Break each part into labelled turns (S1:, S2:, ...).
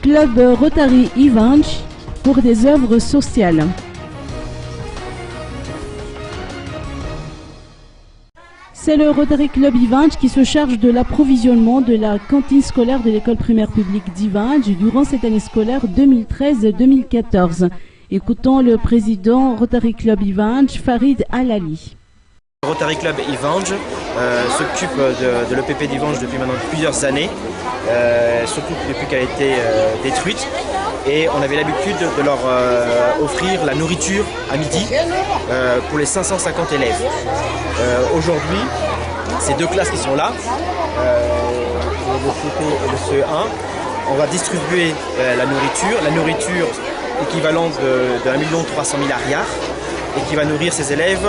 S1: club Rotary Ivange pour des œuvres sociales. C'est le Rotary Club Ivange qui se charge de l'approvisionnement de la cantine scolaire de l'école primaire publique d'Ivange durant cette année scolaire 2013-2014. Écoutons le président Rotary Club Ivange, Farid Alali.
S2: Le Rotary Club Ivange s'occupe de l'EPP d'Ivange depuis maintenant plusieurs années, surtout depuis qu'elle a été détruite. Et on avait l'habitude de leur offrir la nourriture à midi pour les 550 élèves. Aujourd'hui, ces deux classes qui sont là, le CP et le CE1, on va distribuer la nourriture équivalente de 1 300 000 arrières, et qui va nourrir ses élèves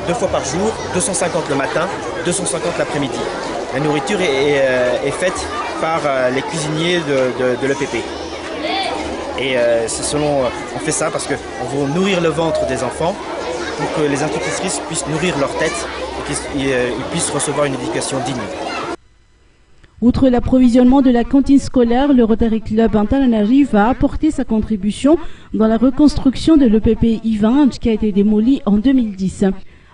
S2: 2 fois par jour, 250 le matin, 250 l'après-midi. La nourriture est faite par les cuisiniers de l'EPP. Et on fait ça parce qu'on veut nourrir le ventre des enfants pour que les institutrices puissent nourrir leur tête et qu'ils puissent recevoir une éducation digne.
S1: Outre l'approvisionnement de la cantine scolaire, le Rotary Club Antananarivo va apporter sa contribution dans la reconstruction de l'EPP Ivange qui a été démoli en 2010.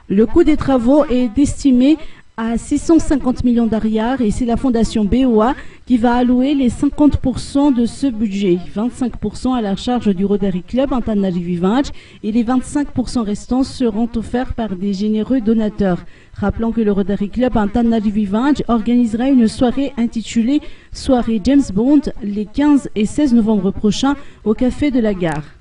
S1: Le coût des travaux est estimé à 650 millions d'ariars et c'est la fondation BOA qui va allouer les 50% de ce budget, 25% à la charge du Rotary Club Antananarivo Ivange et les 25% restants seront offerts par des généreux donateurs. Rappelons que le Rotary Club Antananarivo Ivange organisera une soirée intitulée Soirée James Bond les 15 et 16 novembre prochains au Café de la Gare.